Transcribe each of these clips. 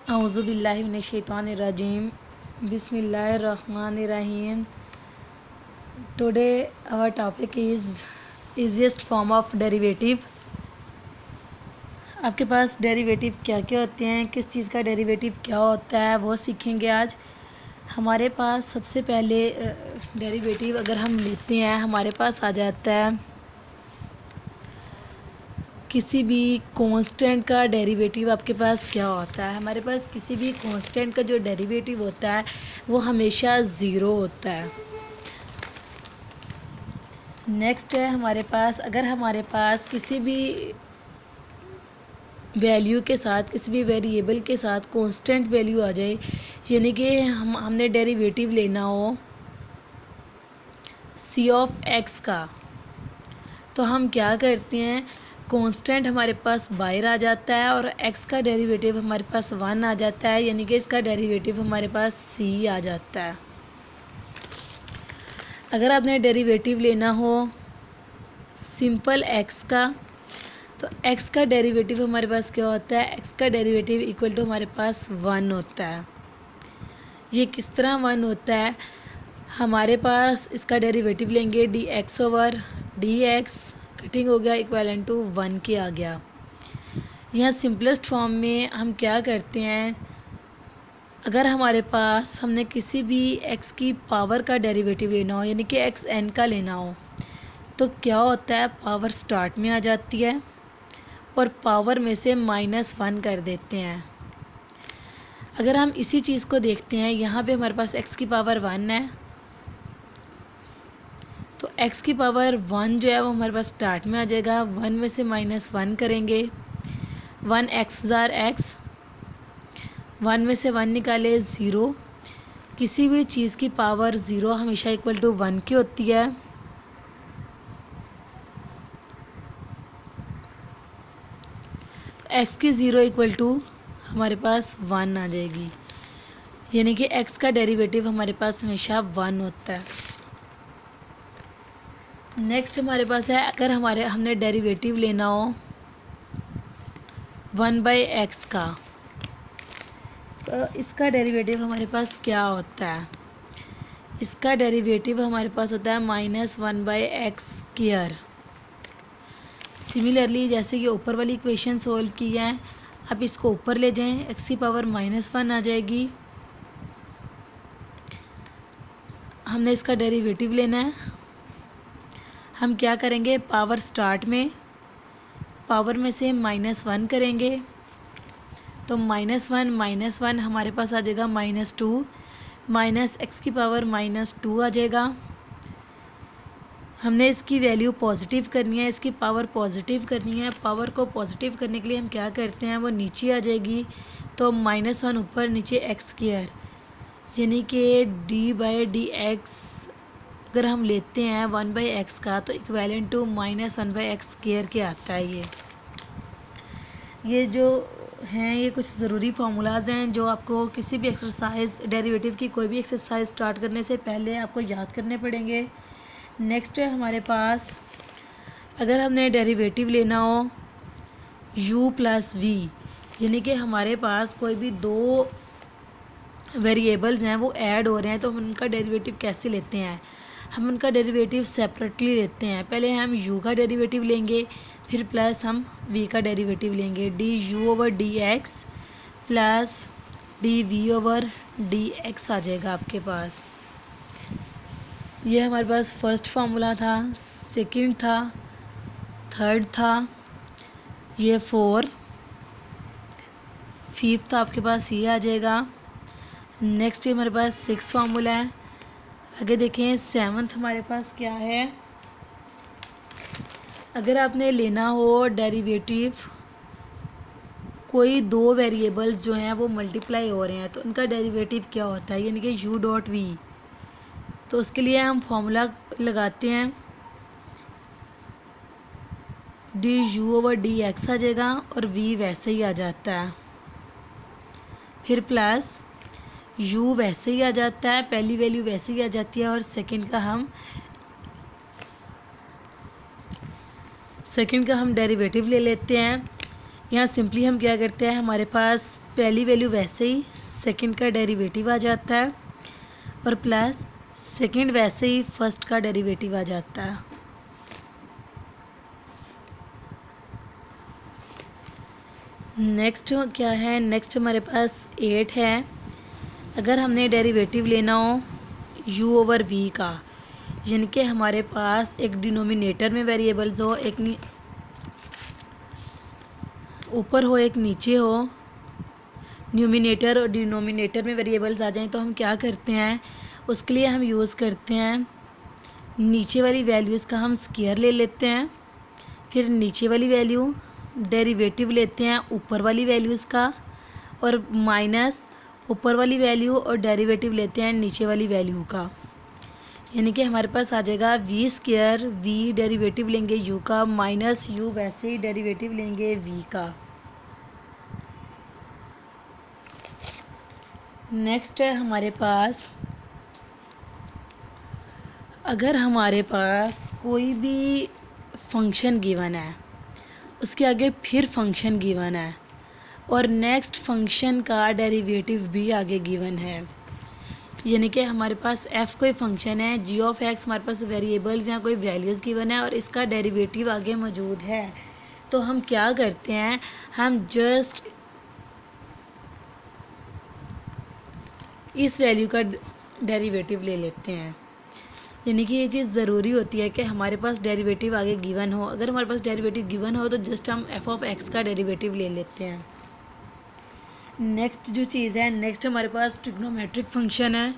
औज़ु बिल्लाहि मिनश्शैतानिर्रजीम बिस्मिल्लाहिर्रहमानिर्रहीम। Today our topic is easiest form of derivative. आपके पास डेरिवेटिव क्या क्या होते हैं, किस चीज़ का डेरिवेटिव क्या होता है, वो सीखेंगे आज। हमारे पास सबसे पहले डेरिवेटिव अगर हम लेते हैं, हमारे पास आ जाता है किसी भी कांस्टेंट का डेरिवेटिव। आपके पास क्या होता है, हमारे पास किसी भी कांस्टेंट का जो डेरिवेटिव होता है वो हमेशा ज़ीरो होता है। नेक्स्ट है हमारे पास, अगर हमारे पास किसी भी वैल्यू के साथ, किसी भी वेरिएबल के साथ कांस्टेंट वैल्यू आ जाए, यानी कि हमने डेरिवेटिव लेना हो सी ऑफ एक्स का, तो हम क्या करते हैं, कांस्टेंट हमारे पास बाहर आ जाता है और x का डेरिवेटिव हमारे पास 1 आ जाता है, यानी कि इसका डेरिवेटिव हमारे पास c आ जाता है। अगर आपने डेरिवेटिव लेना हो सिंपल x का, तो x का डेरिवेटिव हमारे पास क्या होता है, x का डेरिवेटिव इक्वल टू हमारे पास 1 होता है। ये किस तरह 1 होता है, हमारे पास इसका डेरिवेटिव लेंगे dx ओवर dx, कटिंग हो गया, इक्वल टू 1 के आ गया। यहाँ सिंपलेस्ट फॉर्म में हम क्या करते हैं, अगर हमारे पास हमने किसी भी x की पावर का डेरिवेटिव लेना हो, यानी कि xn का लेना हो, तो क्या होता है, पावर स्टार्ट में आ जाती है और पावर में से -1 कर देते हैं। अगर हम इसी चीज़ को देखते हैं, यहाँ पे हमारे पास x की पावर 1 है, तो x की पावर 1 जो है वो हमारे पास स्टार्ट में आ जाएगा। 1 में से -1 करेंगे, 1 x ज़ार x, 1 में से 1 निकाले 0। किसी भी चीज़ की पावर 0 हमेशा इक्वल टू 1 की होती है। तो x की 0 इक्वल टू हमारे पास 1 आ जाएगी, यानी कि x का डेरिवेटिव हमारे पास हमेशा 1 होता है। नेक्स्ट हमारे पास है, अगर हमने डेरिवेटिव लेना हो 1/x का, तो इसका डेरिवेटिव हमारे पास क्या होता है, इसका डेरिवेटिव हमारे पास होता है -1/x²। सिमिलरली जैसे कि ऊपर वाली इक्वेशन सोल्व की है, आप इसको ऊपर ले जाएं, x की पावर -1 आ जाएगी। हमने इसका डेरिवेटिव लेना है, हम क्या करेंगे, पावर स्टार्ट में, पावर में से -1 करेंगे, तो -1 हमारे पास आ जाएगा -2, माइनस x की पावर -2 आ जाएगा। हमने इसकी वैल्यू पॉजिटिव करनी है, इसकी पावर पॉजिटिव करनी है। पावर को पॉजिटिव करने के लिए हम क्या करते हैं, वो नीचे आ जाएगी, तो -1 ऊपर नीचे x², यानी कि d/dx अगर हम लेते हैं 1/x का, तो इक्वेलेंट टू -1/x² के आता है। ये जो हैं, ये कुछ ज़रूरी फार्मूलाज हैं जो आपको किसी भी एक्सरसाइज, डेरिवेटिव की कोई भी एक्सरसाइज स्टार्ट करने से पहले आपको याद करने पड़ेंगे। नेक्स्ट है हमारे पास, अगर हमने डेरिवेटिव लेना हो u + v, यानी कि हमारे पास कोई भी दो वेरिएबल्स हैं वो ऐड हो रहे हैं, तो हम उनका डेरिवेटिव कैसे लेते हैं, हम उनका डेरिवेटिव सेपरेटली लेते हैं। पहले हम u का डेरिवेटिव लेंगे, फिर प्लस हम v का डेरिवेटिव लेंगे, du/dx प्लस dv/dx आ जाएगा आपके पास। ये हमारे पास फर्स्ट फार्मूला था, सेकंड था, थर्ड था, ये 4, फिफ्थ आपके पास ये आ जाएगा। नेक्स्ट ये हमारे पास 6 फार्मूला है। आगे देखें 7th हमारे पास क्या है, अगर आपने लेना हो डेरिवेटिव, कोई दो वेरिएबल्स जो हैं वो मल्टीप्लाई हो रहे हैं, तो उनका डेरिवेटिव क्या होता है, यानी कि u.v। तो उसके लिए हम फॉर्मूला लगाते हैं, du/dx आ जाएगा और v वैसे ही आ जाता है, फिर प्लस u वैसे ही आ जाता है, पहली वैल्यू वैसे ही आ जाती है, और सेकंड का हम डेरिवेटिव ले लेते हैं। यहाँ सिंपली हम क्या करते हैं, हमारे पास पहली वैल्यू वैसे ही सेकंड का डेरिवेटिव आ जाता है और प्लस सेकंड वैसे ही फर्स्ट का डेरिवेटिव आ जाता है। नेक्स्ट क्या है, नेक्स्ट हमारे पास 8 है। अगर हमने डेरिवेटिव लेना हो u ओवर v का, यानी कि हमारे पास एक डिनोमिनेटर में वेरिएबल्स हो, एक ऊपर हो एक नीचे हो, न्यूमिनेटर और डिनोमिनेटर में वेरिएबल्स आ जाएं, तो हम क्या करते हैं, उसके लिए हम यूज़ करते हैं नीचे वाली वैल्यूज़ का हम स्क्वायर ले लेते हैं, फिर नीचे वाली वैल्यू डेरिवेटिव लेते हैं ऊपर वाली वैल्यूज़ का, और माइनस ऊपर वाली वैल्यू और डेरिवेटिव लेते हैं नीचे वाली वैल्यू का। यानी कि हमारे पास आ जाएगा वी स्क्वायर, वी डेरिवेटिव लेंगे यू का, माइनस यू वैसे ही डेरिवेटिव लेंगे वी का। नेक्स्ट है हमारे पास, अगर हमारे पास कोई भी फंक्शन गिवन है, उसके आगे फिर फंक्शन गिवन है और नेक्स्ट फंक्शन का डेरिवेटिव भी आगे गिवन है, यानी कि हमारे पास f कोई फंक्शन है, g ऑफ x हमारे पास वेरिएबल्स या कोई वैल्यूज़ गिवन है और इसका डेरिवेटिव आगे मौजूद है, तो हम क्या करते हैं, हम जस्ट इस वैल्यू का डेरिवेटिव ले लेते हैं। यानी कि ये चीज़ ज़रूरी होती है कि हमारे पास डेरिवेटिव आगे गिवन हो। अगर हमारे पास डेरिवेटिव गिवन हो तो जस्ट हम f ऑफ x का डेरिवेटिव ले लेते हैं। नेक्स्ट जो चीज़ है, नेक्स्ट हमारे पास ट्रिग्नोमेट्रिक फंक्शन है।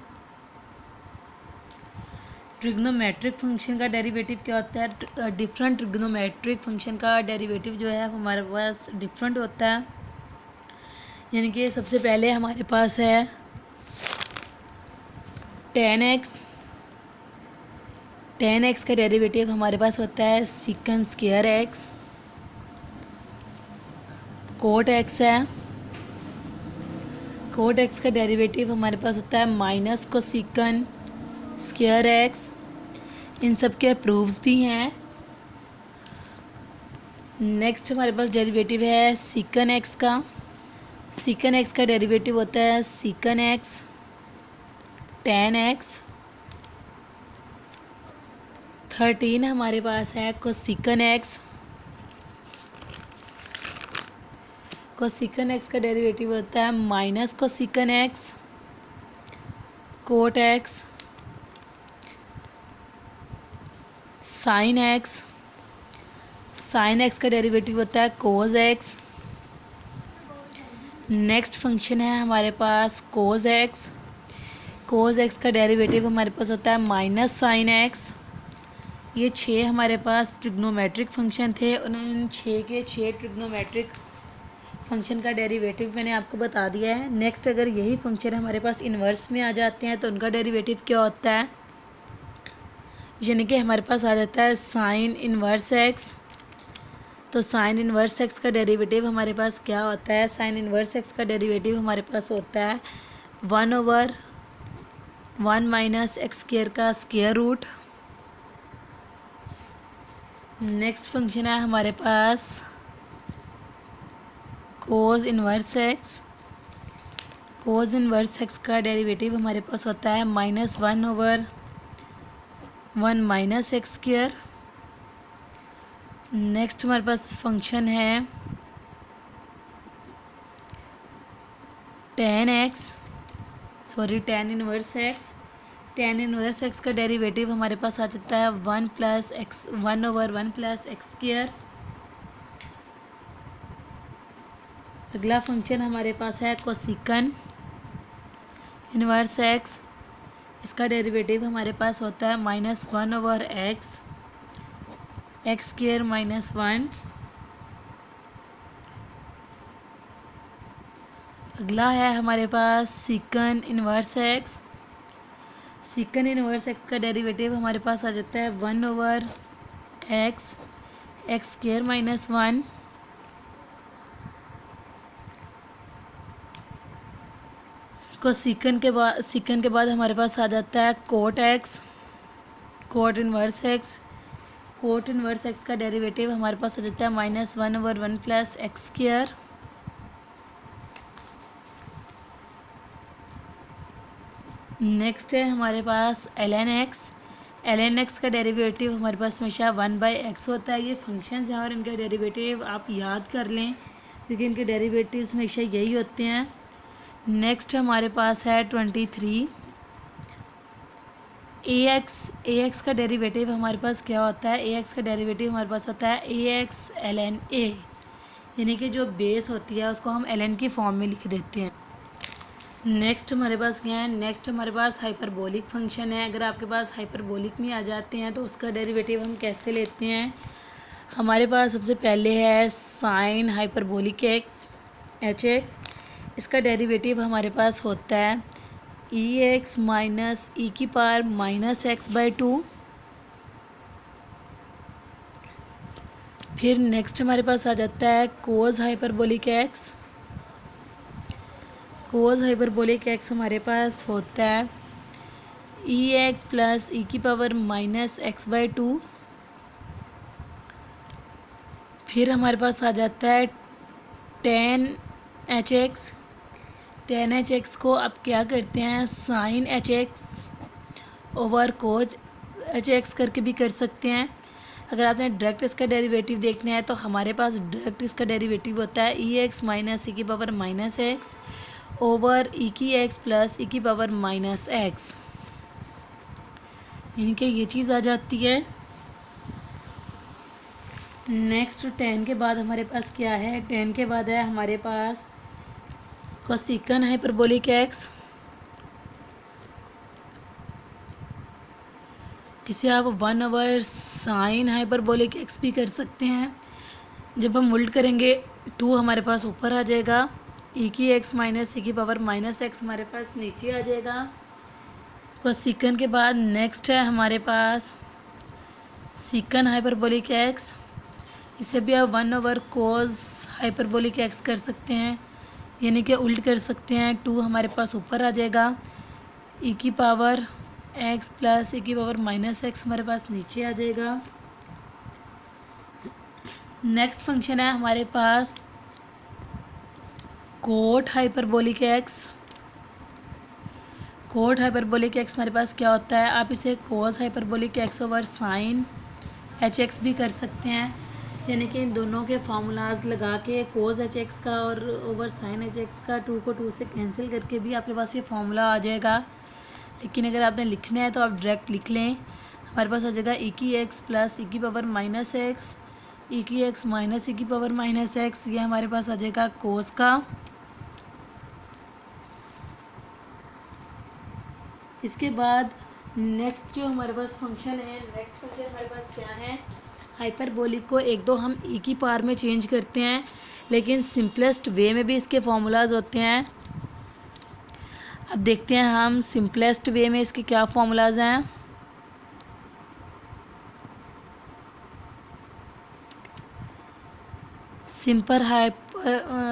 ट्रिग्नोमेट्रिक फंक्शन का डेरिवेटिव क्या होता है, डिफरेंट ट्रिग्नोमेट्रिक फंक्शन का डेरिवेटिव जो है हमारे पास डिफरेंट होता है। यानी कि सबसे पहले हमारे पास है tan x का डेरिवेटिव हमारे पास होता है सीकन स्क्वायर x, कोट x है, कोट x का डेरिवेटिव हमारे पास होता है माइनस कोसिकन स्क्वायर x। इन सब के प्रूफ्स भी हैं। नेक्स्ट हमारे पास डेरिवेटिव है सीकन x का, सीकन x का डेरिवेटिव होता है सीकन x tan x। 13 हमारे पास है कोसिकन x, कोसिकन x का डेरिवेटिव होता है minus cosecant x cot x। Sine x, sine x का डेरिवेटिव होता है कोज x। नेक्स्ट फंक्शन है हमारे पास कोज x, कोज x का डेरिवेटिव हमारे पास होता है माइनस साइन x। ये 6 हमारे पास ट्रिग्नोमेट्रिक फंक्शन थे, उन 6 के 6 ट्रिग्नोमेट्रिक फंक्शन का डेरिवेटिव मैंने आपको बता दिया है। नेक्स्ट अगर यही फंक्शन हमारे पास इन्वर्स में आ जाते हैं तो उनका डेरिवेटिव क्या होता है, यानी कि हमारे पास आ जाता है साइन इन्वर्स x। तो साइन इन्वर्स x का डेरिवेटिव हमारे पास क्या होता है, साइन इन्वर्स x का डेरिवेटिव हमारे पास होता है 1/1 माइनस एक्स स्क्वायर का स्क्वायर रूट। नेक्स्ट फंक्शन है हमारे पास कोज इन्वर्स x, कोज इन्वर्स x का डेरिवेटिव हमारे पास होता है -1/1 माइनस एक्स स्क्वायर। नेक्स्ट हमारे पास फंक्शन है tan inverse x, tan inverse x का डेरिवेटिव हमारे पास आ जाता है 1/1 प्लस एक्स स्क्वायर। अगला फंक्शन हमारे पास है कोसिकन इन्वर्स x, इसका डेरिवेटिव हमारे पास होता है -1/x एक्स स्क्वायर -1। अगला है हमारे पास सीकन इन्वर्स x, सीकन इन्वर्स x का डेरिवेटिव हमारे पास आ जाता है 1/x एक्स स्क्वायर -1। को सीकन के बाद हमारे पास आ जाता है cot x, cot inverse x, cot inverse x का डेरिवेटिव हमारे पास आ जाता है -1/1 प्लस एक्स स्क्वायर। नेक्स्ट है हमारे पास ln x का डेरिवेटिव हमारे पास हमेशा 1/x होता है। ये फंक्शंस हैं और इनका डेरिवेटिव आप याद कर लें क्योंकि इनके डेरिवेटिव्स हमेशा यही होते हैं। नेक्स्ट हमारे पास है 23 ax का डेरिवेटिव हमारे पास क्या होता है, ax का डेरिवेटिव हमारे पास होता है ax ln a, यानी कि जो बेस होती है उसको हम ln की फॉर्म में लिख देते हैं। नेक्स्ट हमारे पास क्या है, नेक्स्ट हमारे पास हाइपरबोलिक फंक्शन है। अगर आपके पास हाइपरबोलिक में आ जाते हैं तो उसका डेरिवेटिव हम कैसे लेते हैं। हमारे पास सबसे पहले है sine hyperbolic x H x, इसका डेरिवेटिव हमारे पास होता है ई एक्स माइनस ई की पावर माइनस एक्स बाई 2। फिर नेक्स्ट हमारे पास आ जाता है कोस हाइपरबोलिक एक्स। कोस हाइपरबोलिक एक्स हमारे पास होता है ई एक्स प्लस ई की पावर माइनस एक्स बाई 2। फिर हमारे पास आ जाता है ten H x. Tan H x को आप क्या करते हैं, साइन एच एक्स ओवर कोज एच एक्स करके भी कर सकते हैं। अगर आपने डायरेक्ट इसका डेरिवेटिव देखना है तो हमारे पास डायरेक्ट इसका डेरिवेटिव होता है ई एक्स माइनस ई की पावर माइनस एक्स ओवर ई की एक्स प्लस ई की पावर माइनस एक्स, इनके ये चीज़ आ जाती है। नेक्स्ट 10 के बाद हमारे पास क्या है, 10 के बाद है हमारे पास कोसेकन हाइपरबोलिक एक्स। इसे आप 1/साइन हाइपरबोलिक एक्स भी कर सकते हैं। जब हम उल्ट करेंगे 2 हमारे पास ऊपर आ जाएगा, ई की एक्स माइनस ई की पावर माइनस एक्स हमारे पास नीचे आ जाएगा। कोसेकन के बाद नेक्स्ट है हमारे पास सीकन हाइपरबोलिक एक्स। इसे भी आप 1/कोस हाइपरबोलिक एक्स कर सकते हैं, यानी कि उल्ट कर सकते हैं। 2 हमारे पास ऊपर आ जाएगा, ई की पावर एक्स प्लस ई की पावर माइनस एक्स हमारे पास नीचे आ जाएगा। नेक्स्ट फंक्शन है हमारे पास cot hyperbolic x. Cot hyperbolic x हमारे पास क्या होता है, आप इसे cos hyperbolic x over sine H x भी कर सकते हैं, यानी कि इन दोनों के फार्मूलाज लगा के कोस एच एक्स का और ओवर साइन एच एक्स का 2 को 2 से कैंसिल करके भी आपके पास ये फार्मूला आ जाएगा। लेकिन अगर आपने लिखना है तो आप डायरेक्ट लिख लें। हमारे पास आ जाएगा ई की एक्स प्लस ई की पावर माइनस एक्स ई की एक्स माइनस ई की पावर माइनस एक्स, ये हमारे पास आ जाएगा कोस का। इसके बाद नेक्स्ट जो हमारे पास फंक्शन है, नेक्स्ट फंक्शन हमारे पास क्या है, हाइपरबोलिक को एक दो हम ई की पावर में चेंज करते हैं, लेकिन सिंपलेस्ट वे में भी इसके फार्मूलाज होते हैं। अब देखते हैं हम सिंपलेस्ट वे में इसके क्या फार्मूलाज हैं।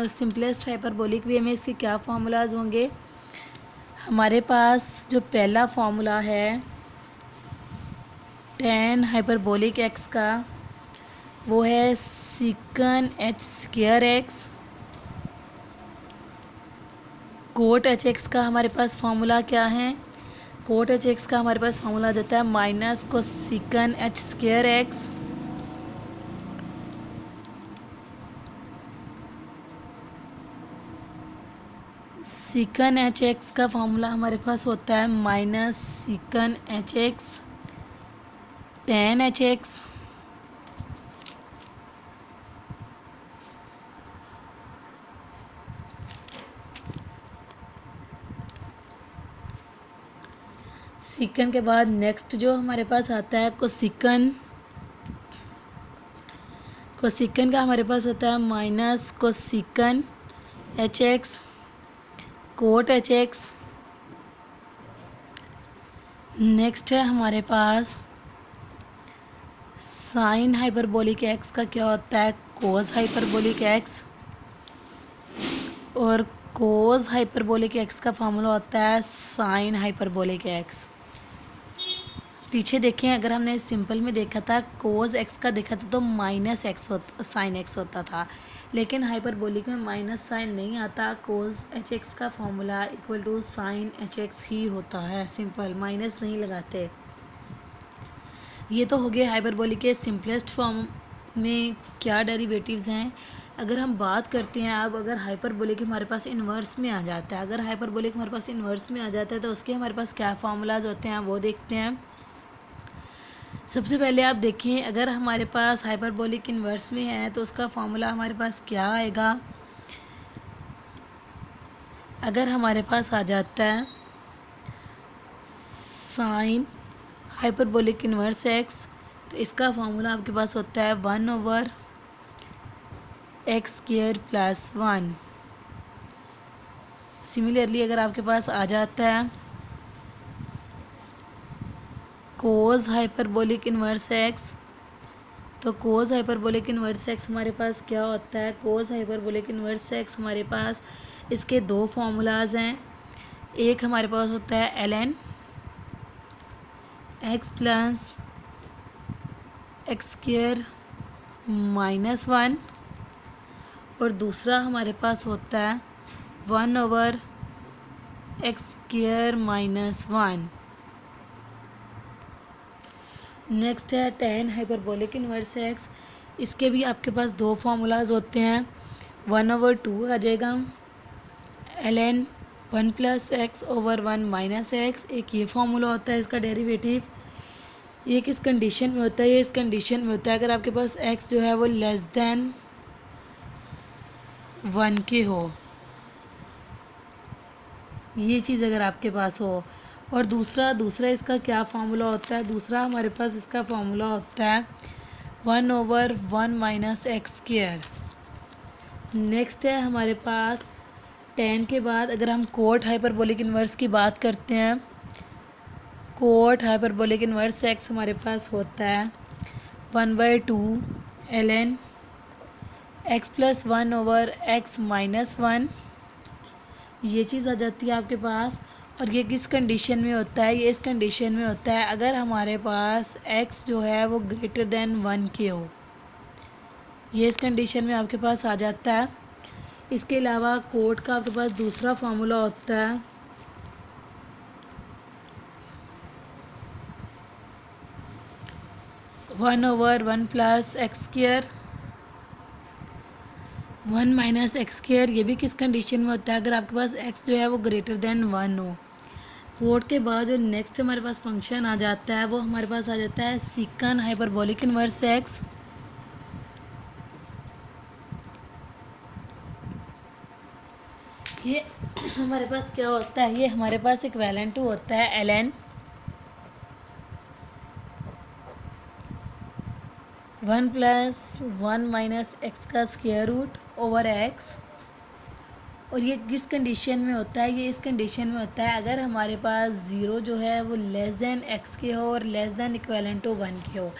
सिंपलेस्ट हाइपरबोलिक वे में इसके क्या फार्मूलाज होंगे। हमारे पास जो पहला फार्मूला है टेन हाइपरबोलिक एक्स का, वो है sec H square x. Cot H x का हमारे पास फार्मूला क्या है, कोट एच एक्स का हमारे पास फार्मूला आ जाता है minus cosec H square x. Sec H x का फार्मूला हमारे पास होता है minus sec H x tan H x. Sec के बाद नेक्स्ट जो हमारे पास आता है कोसेकन। कोसेकन का हमारे पास होता है minus cosec H x cot H x. Next है हमारे पास साइन हाइपरबोलिक एक्स का क्या होता है, कोस हाइपरबोलिक एक्स, और कोस हाइपरबोलिक एक्स का फार्मूला होता है साइन हाइपरबोलिक एक्स। पीछे देखें, अगर हमने सिंपल में देखा था कोस एक्स का देखा था तो माइनस एक्स साइन एक्स होता था, लेकिन हाइपरबोलिक में माइनस साइन नहीं आता। कोस एच एक्स का formula equal to sine H x ही होता है, सिंपल, माइनस नहीं लगाते। ये तो हो गया हाइपरबोलिक के सिंपलेस्ट फॉर्म में क्या डेरिवेटिव्स हैं। अगर हम बात करते हैं अब, अगर हाइपरबोलिक हमारे पास इन्वर्स में आ जाता है, अगर हाइपरबोलिक हमारे पास इन्वर्स में आ जाता है तो उसके हमारे पास क्या फार्मूलाज होते हैं वो देखते हैं। सबसे पहले आप देखें, अगर हमारे पास हाइपरबोलिक इन्वर्स में है तो उसका फॉर्मूला हमारे पास क्या आएगा। अगर हमारे पास आ जाता है साइन हाइपरबोलिक इन्वर्स एक्स, तो इसका फॉर्मूला आपके पास होता है 1/x² + 1। सिमिलरली अगर आपके पास आ जाता है कोस हाइपरबोलिक इन्वर्स एक्स, तो कोस हाइपरबोलिक इन्वर्स एक्स हमारे पास क्या होता है। कोस हाइपरबोलिक इन्वर्स एक्स हमारे पास इसके दो फार्मूलाज हैं। एक हमारे पास होता है ln x + x² - 1, और दूसरा हमारे पास होता है 1/x² - 1। नेक्स्ट है tan हाइपरबोलिक इन्वर्स एक्स, इसके भी आपके पास दो फार्मूलाज होते हैं। 1/2 आ जाएगा ln 1 + x/1 - x, एक ये फार्मूला होता है इसका डेरिवेटिव। ये किस कंडीशन में होता है, ये इस कंडीशन में होता है अगर आपके पास x जो है वो लेस देन 1 के हो, ये चीज़ अगर आपके पास हो। और दूसरा इसका क्या फार्मूला होता है, दूसरा हमारे पास इसका फार्मूला होता है 1/1 - x²। नेक्स्ट है हमारे पास tan के बाद अगर हम कोट हाइपरबोलिक इन्वर्स की बात करते हैं, कोट हाइपरबोलिक इन्वर्स एक्स हमारे पास होता है 1/2 ln x + 1/x - 1, ये चीज़ आ जाती है आपके पास। और ये किस कंडीशन में होता है, ये इस कंडीशन में होता है अगर हमारे पास x जो है वो ग्रेटर देन 1 के हो, ये इस कंडीशन में आपके पास आ जाता है। इसके अलावा कोट का आपके पास दूसरा फार्मूला होता है 1/1 + x², 1 - x², ये भी किस कंडीशन में होता है अगर आपके पास x जो है वो ग्रेटर देन 1 हो। कोट के बाद जो नेक्स्ट हमारे पास फंक्शन आ जाता है वो हमारे पास आ जाता है सीकन हाइपरबोलिक इन्वर्स एक्स। ये हमारे पास क्या होता है, ये हमारे पास इक्विवेलेंट होता है ln 1 + 1 - x²/x। और ये किस कंडीशन में होता है, ये इस कंडीशन में होता है अगर हमारे पास ज़ीरो जो है वो लेस देन x के हो और लेस देन इक्विवेलेंट टू 1 के हो।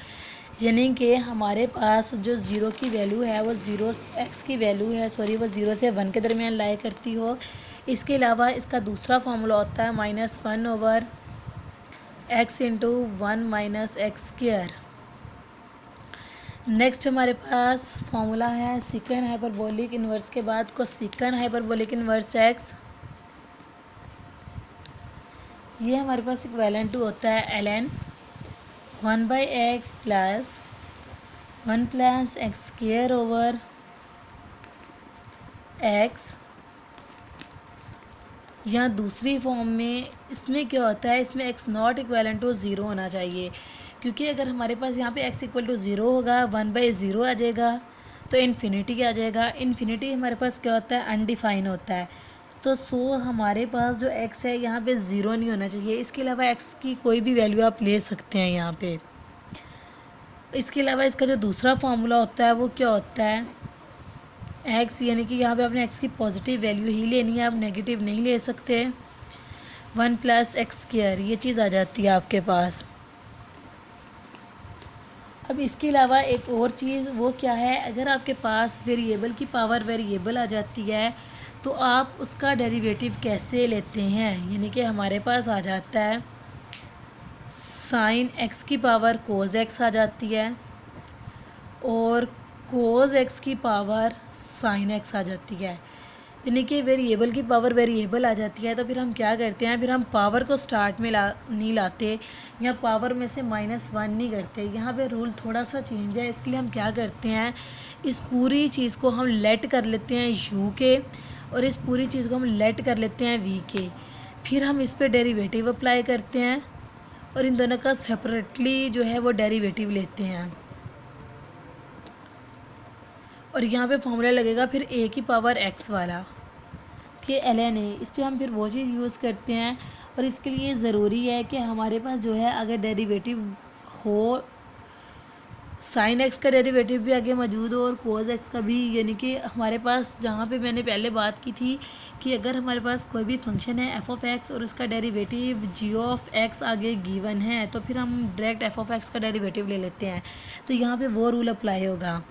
यानी कि हमारे पास जो ज़ीरो की वैल्यू है वो x की वैल्यू है वो 0 से 1 के दरमियान लाया करती हो। इसके अलावा इसका दूसरा फार्मूला होता है -1/x × 1 - x²। नेक्स्ट हमारे पास फॉर्मूला है सीकन हाइपरबोलिक इन्वर्स के बाद कोसेकन हाइपरबोलिक इन्वर्स एक्स। ये हमारे पास इक्विवेलेंट टू होता है ln 1/x + 1 + x²/x। या दूसरी फॉर्म में इसमें क्या होता है, इसमें x0 इक्विवेलेंट टू 0 होना चाहिए, क्योंकि अगर हमारे पास यहाँ पे x इक्वल टू 0 होगा 1/0 आ जाएगा तो इन्फिनिटी आ जाएगा। इन्फिनिटी हमारे पास क्या होता है, अनडिफाइन होता है। तो हमारे पास जो x है यहाँ पे 0 नहीं होना चाहिए। इसके अलावा x की कोई भी वैल्यू आप ले सकते हैं यहाँ पे। इसके अलावा इसका जो दूसरा फार्मूला होता है वो क्या होता है, x, यानी कि यहाँ पे आपने x की पॉजिटिव वैल्यू ही लेनी है, आप नेगेटिव नहीं ले सकते। 1 + x², ये चीज़ आ जाती है आपके पास। अब इसके अलावा एक और चीज़ वो क्या है, अगर आपके पास वेरिएबल की पावर वेरिएबल आ जाती है तो आप उसका डेरिवेटिव कैसे लेते हैं। यानी कि हमारे पास आ जाता है साइन एक्स की पावर कोस एक्स आ जाती है और कोस एक्स की पावर साइन एक्स आ जाती है, यानी कि वेरिएबल की पावर वेरिएबल आ जाती है। तो फिर हम क्या करते हैं, फिर हम पावर को स्टार्ट में नहीं लाते या पावर में से -1 नहीं करते। यहाँ पे रूल थोड़ा सा चेंज है, इसके लिए हम क्या करते हैं, इस पूरी चीज़ को हम लेट कर लेते हैं u के और इस पूरी चीज़ को हम लेट कर लेते हैं v के। फिर हम इस पर डेरिवेटिव अप्लाई करते हैं और इन दोनों का सेपरेटली जो है वो डेरिवेटिव लेते हैं और यहाँ पे फॉर्मूला लगेगा फिर a की पावर x वाला कि ln a। इस पर हम फिर वो चीज़ यूज़ करते हैं और इसके लिए ज़रूरी है कि हमारे पास जो है अगर डेरिवेटिव हो, साइन एक्स का डेरिवेटिव भी आगे मौजूद हो और कोस एक्स का भी, यानी कि हमारे पास जहाँ पे मैंने पहले बात की थी कि अगर हमारे पास कोई भी फंक्शन है एफ ऑफ एक्स और उसका डेरिवेटिव जी ऑफ एक्स आगे गिवन है तो फिर हम डायरेक्ट एफ ऑफ एक्स का डेरिवेटिव ले लेते हैं। तो यहाँ पे वो रूल अप्लाई होगा।